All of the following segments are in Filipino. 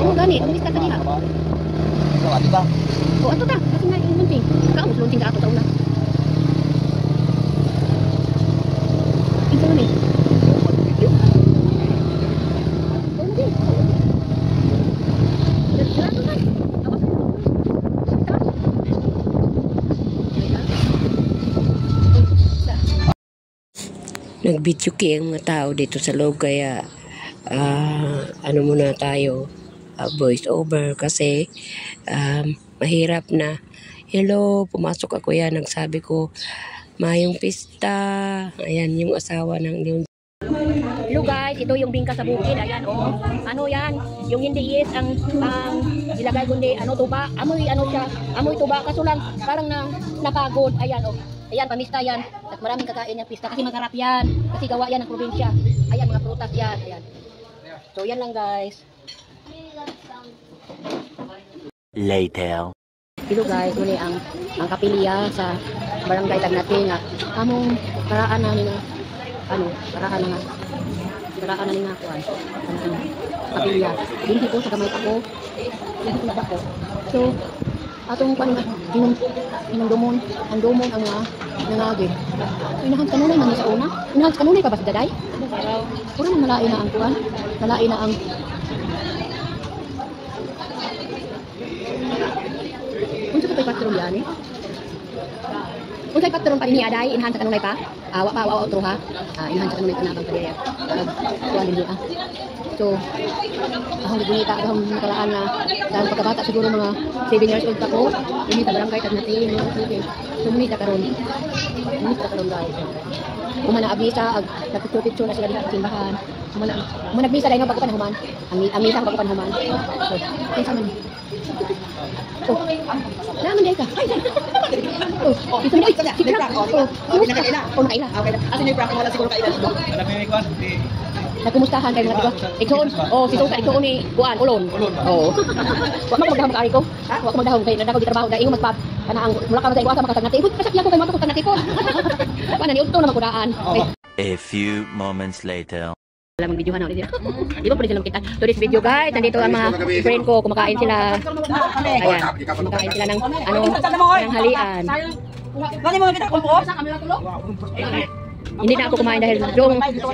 Oo, gani. Umis ka kanina. Ikaw, ato ta. Oo, ato ta. Kasi nga yung lunting. Kaamos lunting ka ato sa una. Ito na eh. Nag-video ang mga tao dito sa loob kaya ano muna tayo voice over kasi mahirap na. Hello, pumasok ako yan, nagsabi ko mayong pista. Ayan yung asawa ng Leon. Hello guys, ito yung bingka sa bukid. Ayan, oh. Ano yan? Yung hindi is ang ilagay kundi ano tuba. Amoy ano siya? Amoy tuba kaso lang parang napagod. Ayan, oh. Ayan, pamista yan. At maraming kakain yung pista kasi magarap yan. Kasi gawa yan ng probinsya. Ayan, mga prutas yan. Ayan. So, yan lang guys. Later. Ito guys, muli ang kapilya sa barangay Tagnating. Among karaan na nila. Karaan na nila kuan. Kapilya. Hindi ko sa gamay ako. Hindi ko na ako. So, atong kuan nga inumdumon ang dumon ang mga nangagin. So, inahang kanunay man sa una. Inahang kanunay pa ba sa daday? Puro man malai na ang kuan. Malai na ang unsa ko patron yan eh? Unsay patron pa dinhi aday inahang sa kanunay pa? Wa otro ha. Inahang sa kanunay pa na bang padiya. Kuan dinhi So, ahong ginita, ahong nakalaan na dahil pagkabata siguro mga 7 years old ako, hindi sa barangay Tagnating, so munita karon guys. Kung abisa, nagpicture na sila dito sa simbahan. Kung nagbisa dahil nga bago panahuman, ang misa bago panahuman. So, kinsa man. Oh, naman dahil ka. Oh, ito na, sige na. Oh, nakaila. Okay na. Asin yung prank, wala siguro kaila. Nagkumustahan kayo mga tigo. Igsoon. Oh, si Susa igsoon ni Buan, Ulon. Oh. Wa man magdahom ka ari ko. Wa ko magdahom kay nadako di trabaho dai ingon magpap kana ang mula ka sa igwasa makatagnating. Uy, pasakyan ko kay mga tagnating ko. Wa na ni udto na magkudaan. A few moments later. Wala mag videohan ulit sila. Di ba pwede silang kita? To this video guys, nandito ang mga friend ko, kumakain sila. Ayan, kumakain sila ng ng halian. Gani mo kita kulpo? Hindi na ako kumain dahil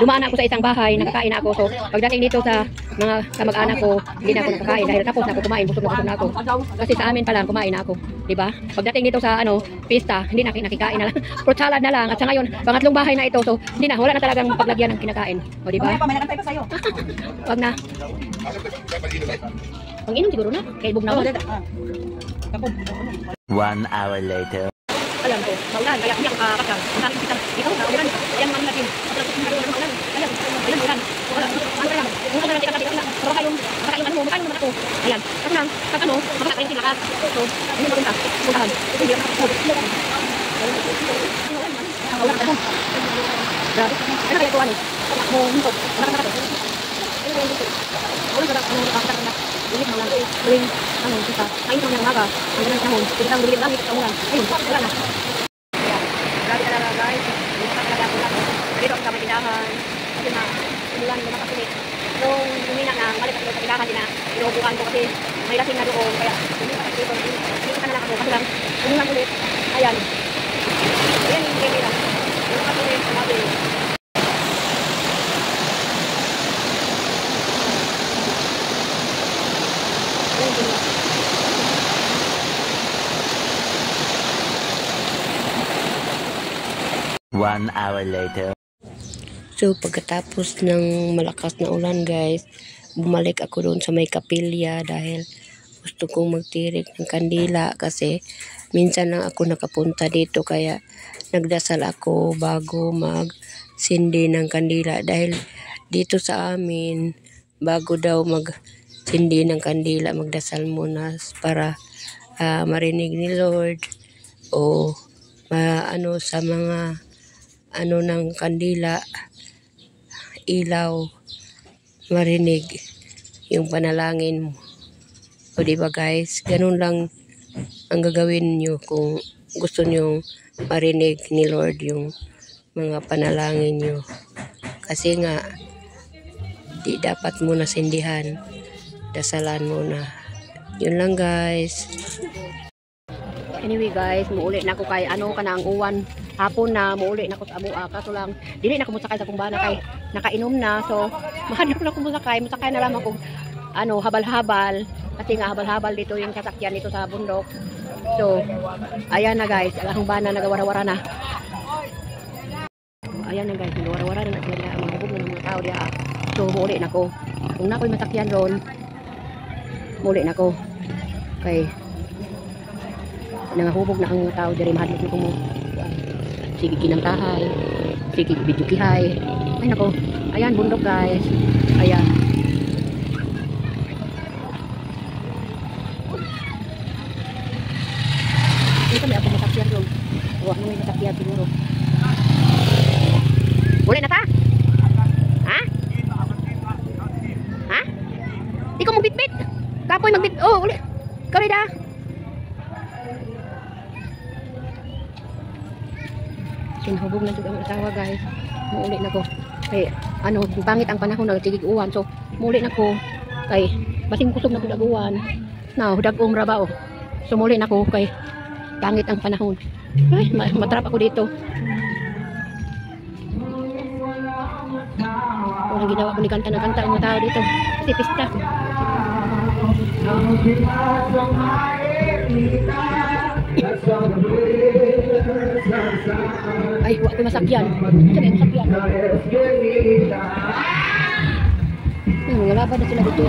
dumaan ako sa isang bahay, nakakain na ako. So, pagdating dito sa mga kamag-anak ko, hindi na ako nakakain dahil tapos na ako kumain, busog na ako. Kasi sa amin pa lang kumain na ako, di ba? Pagdating dito sa pista, hindi na nakikain na lang. Fruit salad na lang. At sa ngayon, pangatlong bahay na ito. So, hindi na, wala na talagang paglagyan ng kinakain. O, di ba? Wag na. Pang-inom siguro na. Kaya ibog na ako. 1 hour later. Alam ko, maulan, kaya hindi ako kakakasal. Ang sabi ko, ikaw na, ulan, ayan mga natin. Maulan, ayan, ulan. Ano ka lang, kung ano natin kakapit, ulan. Baka yung ano naman ako. Ayan, kasi lang, pag makakakain sila ka. So, hindi magpunta, puntahan. Ito hindi ako nakakasal. Ulan ka mo. Grabe, ano kaya tuwan eh? Hintog, nakakasal. Ano kaya hintog? Ulan ka na, nakakasal na. Ulit na ulan, uling, kita. Kain naman yung maga, ang ganang kahon. Kita ang gulit lang, kita ulan. Ayun, wala na. Grabe talaga guys, hindi ka talaga ulan. Dito ako sa Matidahan, kasi na, umulan, lumakas ulit. Nung humina na, balik ako sa Matidahan, inuubukan ko kasi may lasing na doon. Kaya, hindi ka na lang ako, kasi lang, umulan ulit. Ayan. Ayan yung camera. Lumakas ulit, grabe. 1 hour later. So, pagkatapos ng malakas na ulan guys, bumalik ako doon sa may kapilya dahil gusto kong magtirik ng kandila kasi minsan lang ako nakapunta dito kaya nagdasal ako bago magsindi ng kandila dahil dito sa amin bago daw magsindi ng kandila magdasal muna para marinig ni Lord o sa mga ng kandila ilaw marinig yung panalangin mo. O diba guys, ganun lang ang gagawin nyo kung gusto nyo marinig ni Lord yung mga panalangin nyo. Kasi nga di dapat mo nasindihan dasalan muna. Yun lang guys. Anyway guys, muuli na ko kay ano ka na ang uwan. Hapon na muuli na ko sa amo. Kaso lang dili na ko musakay sa kumbana kay nakainom na. So mahadlok na ko musakay na lang ako ano habal-habal kasi nga habal-habal dito yung sasakyan dito sa bundok. So ayan na guys, ang bana nagawara-wara na. Ayan na guys, nagawara-wara na sila ang mga hubog ng mga tao diha. So muuli na ko. Kung na ko'y masakyan ron, muuli na ko. Kay nangahubog na ang mga tao diri mahadlok na ko mo. Sige kinangtahay, sige bidukihay. Ay nako, ayan bundok guys. Ayan. Ito may ako masakyan ron. Huwag mo may masakyan siguro. Uli na ta? Ha? Ha? Ikaw mo bitbit. Kapoy magbit. Oh, uli. Kami da. Sinahubog na juga ang asawa guys. Muuli na ko. Kay ano, pangit ang panahon nagtigig uwan. So, muuli na ko. Kay basing kusog na ko daguan. Na, dagong raba oh. So, muuli na ko kay pangit ang panahon. Ay, matrap ako dito. Kung ginawa ko ni kanta ng kanta ang mga tao dito. Kasi pista. Ay, huwag ko masakyan. Sabi ang masakyan. Wala pa na sila dito.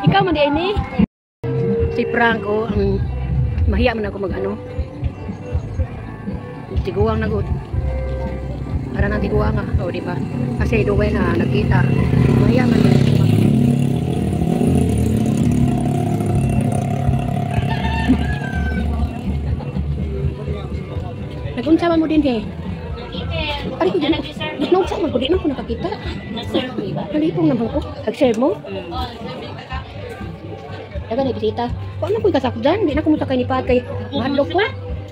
Ikaw man di ini. Si Franco, ang mahiya man ako mag-ano. Tiguang na good. Para nang tiguang nga. O, di ba? Kasi duwe na nagkita. Mahiya man din. Nag-unsa mo din eh. Ay, nag-unsa mo. Di na ako nakakita. Nalipong naman ko. Nag-serve mo? Daga na bisita. Kung ano ko'y kasakdan, di na ko musakay ni Pat kay mahadlok ko.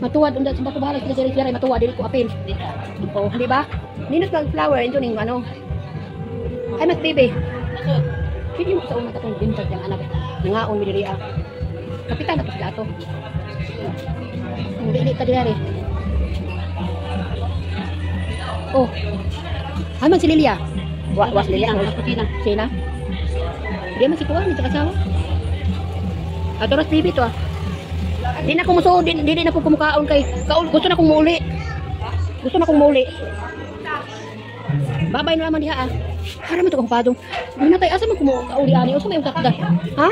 Matuwad undan sa bato bahala sila sira matuwad dili ko apil. Oh, di ba? Ninot kag flower ito ning ano. Ay mas baby. Hindi mo sa una katong bintag yang anak. Ngaon mi diri ah. Kapitan na to sila to. Hindi ta diri. Oh. Haman si Lilia. Was Lilia ang kusina. Sina. Dia masih kuat ni kasawa. Atoras baby to ah. Di na ko musuod, di na ko kumukaon kay gusto na kong muuli. Gusto na kong muuli. Babay na naman diha ah. Para man to kang padong. Minatay asa man kumukauli ani usa may usakda. Ha?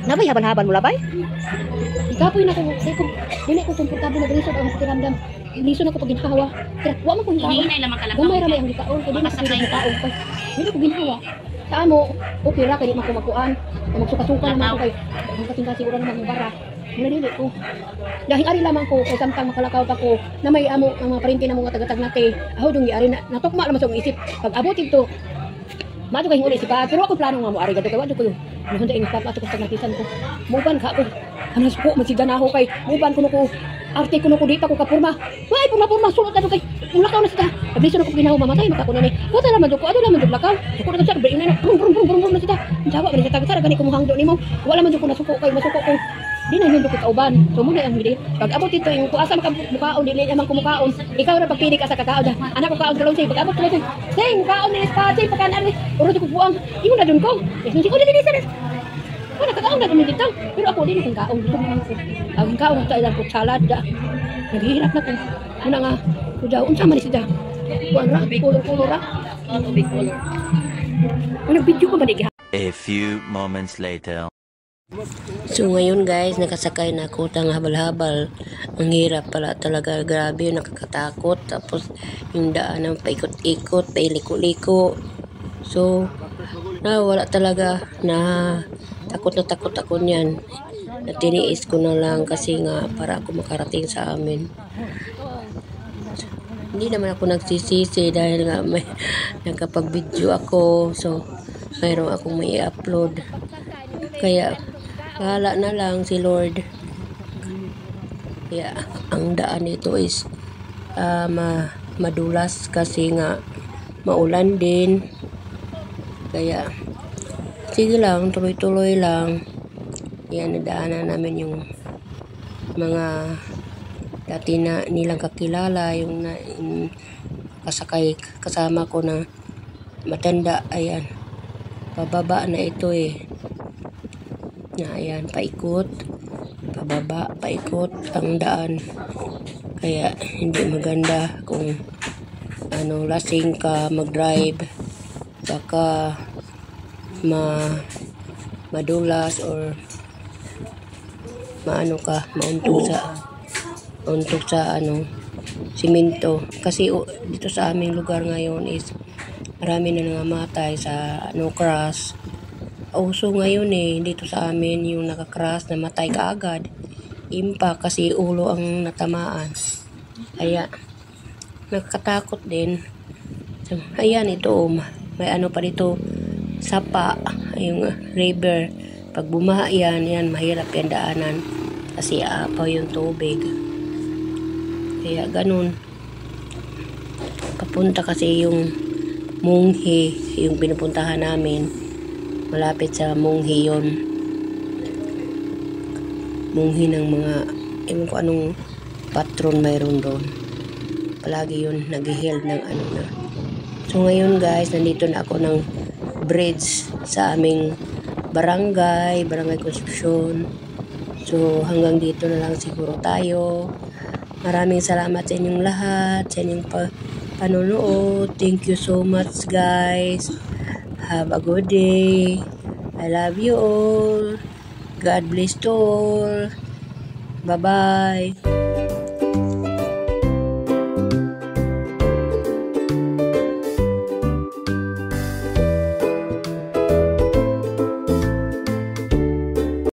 Nabay habal-habal mo labay? Ikapoy na ko, dili ko komportable na dito ang pakiramdam. Liso na ko pag ginhawa. Kaya wa man ko ginhawa. Gamay ra may ang gikaon kay di na ko gikaon kay. Dili ko ginhawa. Sa amo, okay ra kay di man ko magkuan. Magsuka-suka naman ko kay ang kasing siguro naman ng bara. Mula dili ko. Dahil ari lamang ko kay samtang makalakaw pa ko na may amo ang mga parinti na mga tagatag nate. Aho dung ari na natukma naman sa akong isip. Pag abot ito, mato kay uli si pa pero ako plano nga mo ari gadto kay wadto ko. Nahunda ing papa ato ko sa natisan ko. Muban ka ako. Ano ko magsigan ako kay muban kuno ko. Arte kuno ko di pa ko kapurma. Wai purma sulod na kay. Ulakaw na sita. Abiso na ko ginawa mamatay maka ko ni. Wala naman do ko ado naman do lakaw. Ko na sa bring na brum na sita. Jawa ba ni sa tagasara gani ko mohangdo nimo. Wala man do ko nasuko kay masuko ko. Di na yun ko kauban. So muna ang hindi. Pag abot dito yung kuasa makamukaon dili naman kumukaon. Ikaw ra pagpili ka sa kakao da. Anak ko kaon kalong say pag abot ko sing kaon ni spati pagkanan ni. Uro ko buang. Imo na dun ko. Yes ko dili sa. Wala kakaon na kami dito. Pero ako din kung kaon gusto naman ko. Ang kaon sa ilang salad da. Naghihirap na ko. Muna nga kudaw unsa man sida. Kuan ra color ra. Big color. Ano video ko ba di? A few moments later. So ngayon guys, nakasakay na ako tang habal-habal. Ang hirap pala talaga, grabe, nakakatakot. Tapos yung daan ng paikot-ikot, pailiko-liko. So wala talaga na takot ako niyan. Natiniis ko na lang kasi nga para ako makarating sa amin. Hindi naman ako nagsisisi dahil nga may nakapag-video ako. So mayroon akong may upload. Kaya bahala na lang si Lord. Kaya ang daan nito is madulas kasi nga maulan din. Kaya sige lang, tuloy-tuloy lang. Yan, nadaanan namin yung mga dati na nilang kakilala, yung kasakay kasama ko na matanda. Ayan, pababa na ito eh. Ayan, paikot, pababa, paikot ang daan. Kaya hindi maganda kung lasing ka mag-drive, baka madulas or mauntog sa simento. Kasi dito sa aming lugar ngayon is marami na nangamatay sa crash. Uso ngayon dito sa amin yung nakakras na matay kaagad. Impact kasi ulo ang natamaan. Kaya nakakatakot din. So, ayan, ito may pa dito, sapa, yung river. Pag bumaha yan mahirap yan daanan kasi aapaw yung tubig. Kaya ganun. Papunta kasi yung Munghi, yung pinupuntahan namin. Malapit sa Munghi yun. Munghi ng mga, ewan ko anong patron mayroon doon. Palagi yun nag-held ng na. So ngayon guys, nandito na ako ng bridge sa aming barangay Concepcion. So hanggang dito na lang siguro tayo. Maraming salamat sa inyong lahat, sa inyong panonood. Thank you so much guys. Have a good day. I love you all. God bless to all. Bye-bye.